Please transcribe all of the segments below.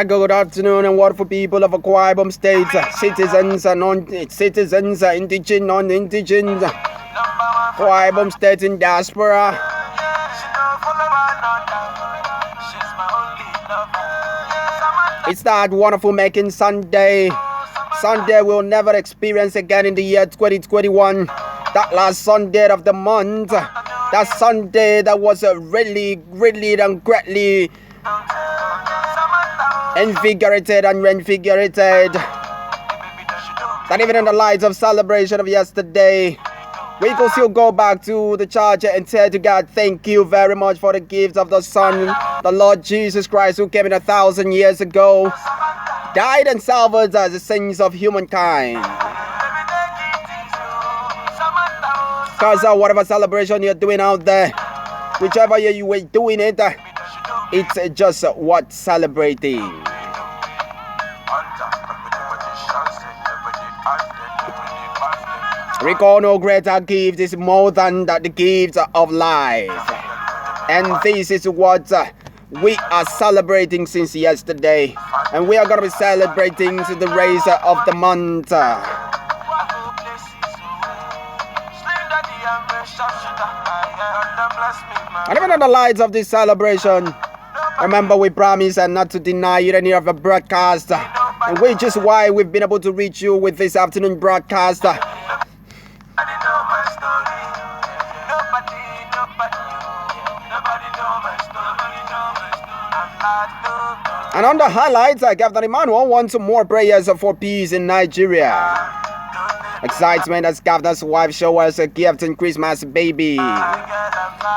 Good afternoon and wonderful people of Ibom State, citizens and non-citizens, indigenous, non-indigenous, Ibom State in diaspora. It's that wonderful making Sunday. Sunday we'll never experience again in the year 2021. That last Sunday of the month. That Sunday that was really and greatly invigorated and reinvigorated. That even in the lights of celebration of yesterday, we could still go back to the church and say to God, thank you very much for the gift of the Son, the Lord Jesus Christ, who came in 1,000 years ago, died and salved us as the sins of humankind. Because whatever celebration you're doing out there, whichever year you were doing it, it's just worth celebrating. Recall no greater gift is more than the gift of life. And this is what we are celebrating since yesterday. And we are going to be celebrating the race of the month. And even in the lights of this celebration, remember we promised not to deny you any of the broadcast. And which is why we've been able to reach you with this afternoon broadcast. And on the highlights, Governor Emmanuel wants more prayers for peace in Nigeria. Excitement as Governor's wife shows a gift in Christmas baby.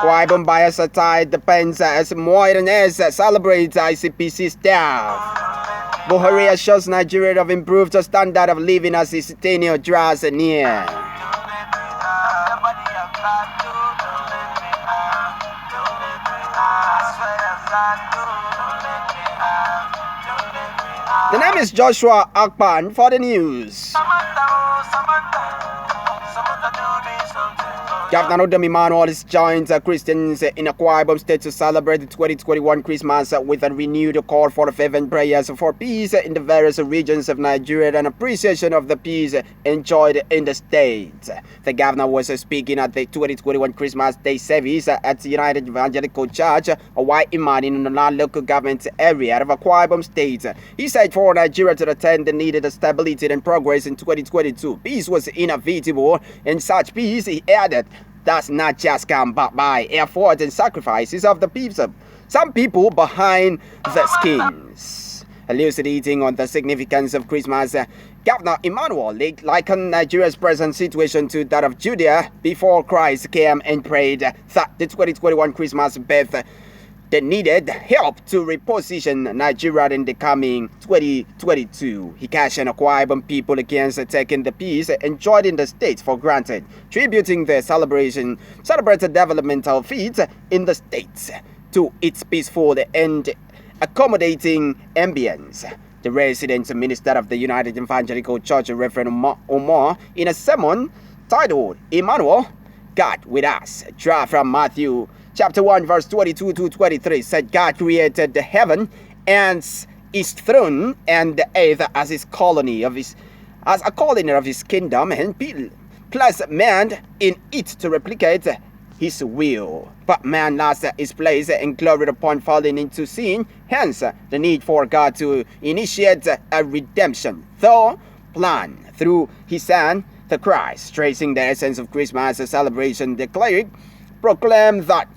AK-BAYELSA tied DEEPENS as MOI&S celebrates ICPC staff. BUHARI assures Nigeria of improved standard of living as his tenure draws near. The name is Joshua AKPAN for the news. Governor Emmanuel is joined Christians in Ibom State to celebrate the 2021 Christmas with a renewed call for fervent prayers for peace in the various regions of Nigeria and appreciation of the peace enjoyed in the state. The governor was speaking at the 2021 Christmas Day service at the United Evangelical Church, EMMANUEL, in the non-local government area of Ibom State. He said for Nigeria to attain the needed stability and progress in 2022, peace was inevitable. In such peace, he added, does not just come by effort and sacrifices of the people, some people behind the scenes. Elucidating on the significance of Christmas, Governor Emmanuel likened Nigeria's present situation to that of Judea before Christ came and prayed that the 2021 Christmas birth they needed help to reposition Nigeria in the coming 2022. He cautioned Ibom people against taking the peace enjoyed in the state for granted, tributing the celebrated developmental feats in the state to its peaceful and accommodating ambience. The resident minister of the United Evangelical Church, Reverend Omar, in a sermon titled Emmanuel, God with us, drawn from Matthew Chapter 1, verse 22 to 23, said God created the heaven and his throne and the earth as his colony of his kingdom, and placed man in it to replicate his will. But man lost his place and gloried upon falling into sin, hence the need for God to initiate a redemption plan through his Son, the Christ. Tracing the essence of Christmas celebration, the cleric proclaimed that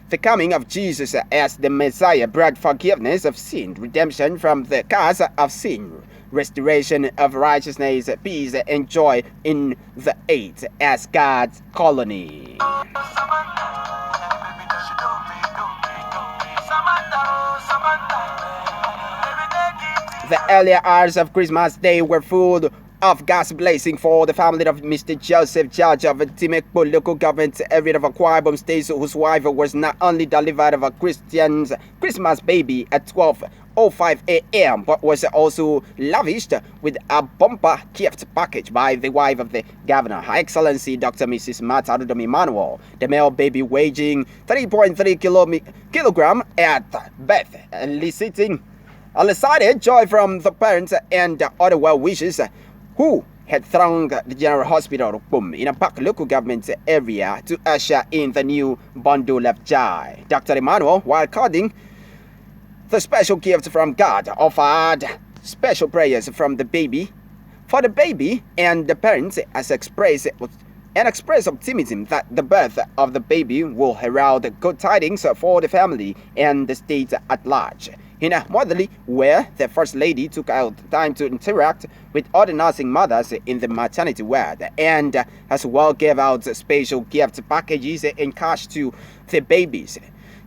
the coming of Jesus as the Messiah brought forgiveness of sin, redemption from the curse of sin, restoration of righteousness, peace, and joy in the earth as God's colony. The earlier hours of Christmas Day were full of God's blessing for the family of Mr. Joseph, judge of Timekpo local government area of Ibom State, whose wife was not only delivered of a Christian's Christmas baby at 12 10:05 a.m., but was also lavished with a bumper gift package by the wife of the governor, Her Excellency Dr. Mrs. Ibom, the male baby weighing 3.3 kilogram at birth, elicited joy from the parents and other well-wishers who had thronged the General Hospital in a packed local government area to usher in the new bundle of joy. Dr. Emmanuel, while cutting the special gift from God, offered special prayers for the baby and the parents as express optimism that the birth of the baby will herald good tidings for the family and the state at large. In a motherly way, the First Lady took out time to interact with other nursing mothers in the maternity ward and as well gave out special gift packages in cash to the babies.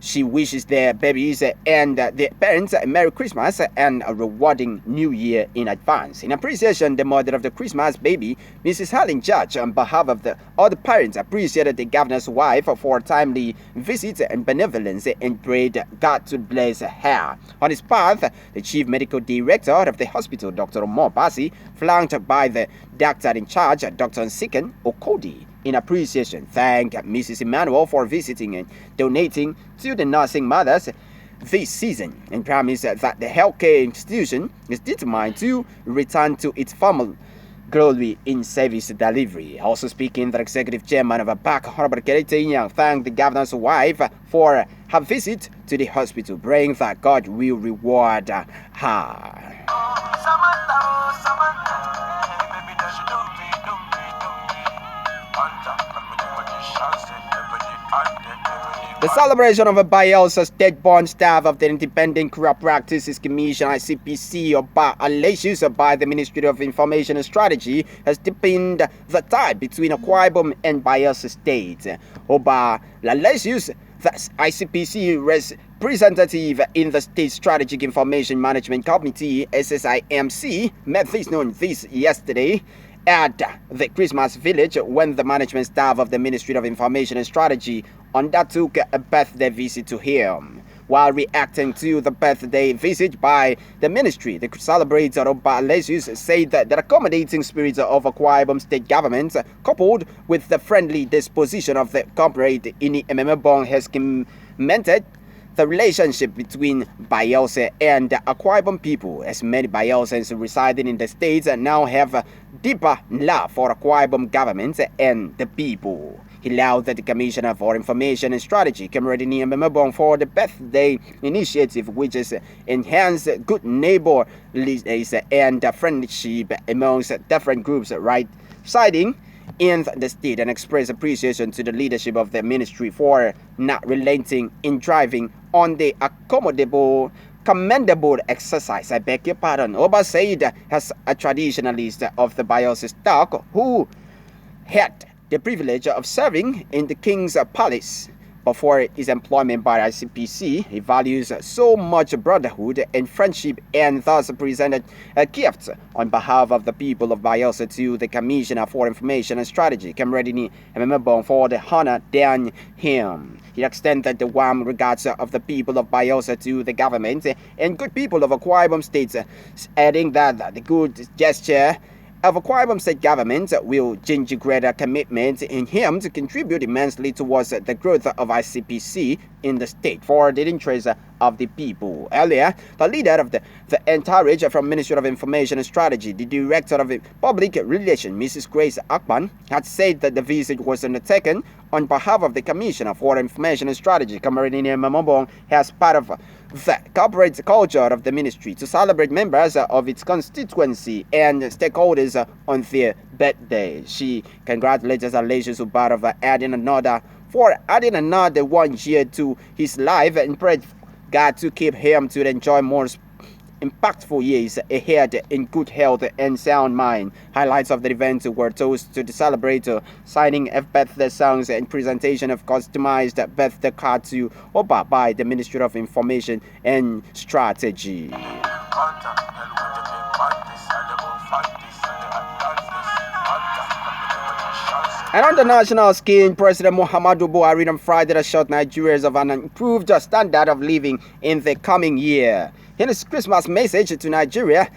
She wishes their babies and their parents a Merry Christmas and a rewarding New Year in advance. In appreciation, the mother of the Christmas baby, Mrs. Helen Judge, on behalf of the other parents, appreciated the governor's wife for timely visits and benevolence and prayed God to bless her. On his part, the chief medical director of the hospital, Dr. Omobasi, flanked by the doctor in charge, Dr. Nsiken Okodi, in appreciation, thanked Mrs. Emmanuel for visiting and donating to the nursing mothers this season and promised that the healthcare institution is determined to return to its former glory in service delivery. Also speaking, the executive chairman of APAC, Honorable Keretenyang, thanked the governor's wife for her visit to the hospital, praying that God will reward her. The celebration of AK-BAYELSA state-born staff of the Independent Corrupt Practices Commission (ICPC) Oba Alesius by the Ministry of Information and Strategy has deepened the tie between Akwa Ibom and Bayelsa states. Oba Alesius, the ICPC representative in the State Strategic Information Management Committee (SSIMC), made this known yesterday at the Christmas village when the management staff of the Ministry of Information and Strategy undertook a birthday visit to him. While reacting to the birthday visit by the ministry, the celebrator Oba Alesius said that the accommodating spirit of Akwa Ibom state government, coupled with the friendly disposition of the corporate in Ibom, has cemented the relationship between Bayelsa and the Akwa Ibom people, as many Bayelsans residing in the states now have a deeper love for Akwa Ibom government and the people. He lauded the Commissioner for Information and Strategy, Comrade Ibom, for the birthday initiative, which has enhanced good neighborliness and friendship amongst different groups residing in the state, and expressed appreciation to the leadership of the ministry for not relenting in driving on the commendable exercise. I beg your pardon. Oba said, as a traditionalist of the Bayelsa stock who had the privilege of serving in the King's Palace before his employment by ICPC, he values so much brotherhood and friendship and thus presented a gift on behalf of the people of Bayelsa to the Commissioner for Information and Strategy, Comrade Ibom, for the honor done him. He extended the warm regards of the people of Bayelsa to the government and good people of Akwa Ibom State, adding that the good gesture of Akwa Ibom State government will ginger greater commitment in him to contribute immensely towards the growth of ICPC in the state for the interest of the people. Earlier, the leader of the entourage from Ministry of Information and Strategy, the Director of Public Relations, Mrs. Grace AKPAN, had said that the visit was undertaken on behalf of the Commissioner for Information and Strategy, Comrade Ibom, as part of the corporate culture of the ministry to celebrate members of its constituency and stakeholders on their birthday. She congratulated Alesius for adding another 1 year to his life and prayed God to keep him to enjoy more impactful years ahead in good health and sound mind. Highlights of the event were toast to the celebrator, signing of birthday songs and presentation of customized birthday cards to Oba by the Ministry of Information and Strategy. And on the national scene, President Muhammadu Buhari on Friday assured Nigerians of an improved standard of living in the coming year. In his Christmas message to Nigeria,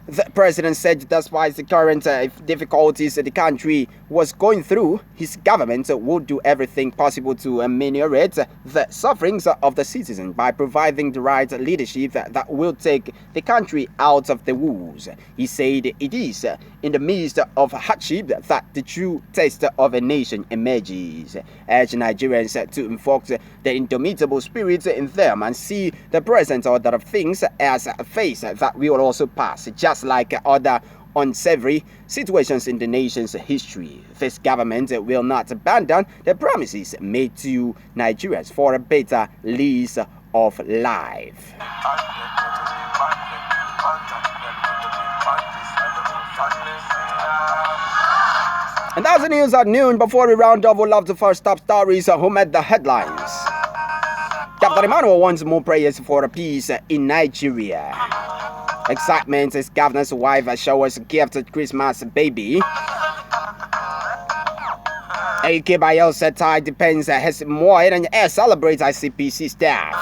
the president said despite the current difficulties the country was going through, his government would do everything possible to ameliorate the sufferings of the citizens by providing the right leadership that will take the country out of the woes. He said it is in the midst of hardship that the true test of a nation emerges. Urged Nigerians to invoke the indomitable spirit in them and see the present order of things as a phase that will also pass, just like other unsavory situations in the nation's history. This government will not abandon the promises made to Nigerians for a better lease of life. And that's the news at noon. Before we round up, we'll love the first top stories who made the headlines. Captain Emmanuel wants more prayers for peace in Nigeria. Excitement as governor's wife showers gift at Christmas baby. AK-BAYELSA tie DEEPENS has MOI&S celebrates ICPC staff.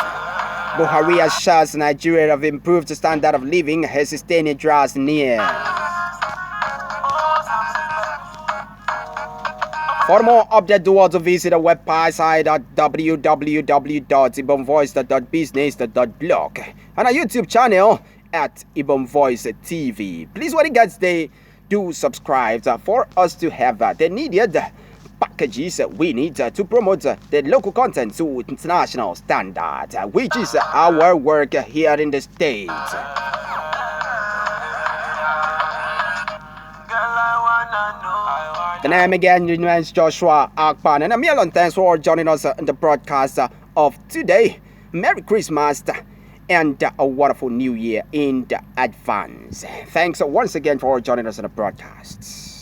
BUHARI assures Nigeria of improved standard of living as sustained draws near. For more updates, do also visit our website at www.ibomvoice.business.blog and our YouTube channel at Ibom Voice TV. Please, when you guys do subscribe for us to have the needed packages we need to promote the local content to international standards, which is our work here in the States. The name again remains Joshua AKPAN, and a million thanks for joining us in the broadcast of today. Merry Christmas and a wonderful New Year in advance. Thanks once again for joining us in the broadcasts.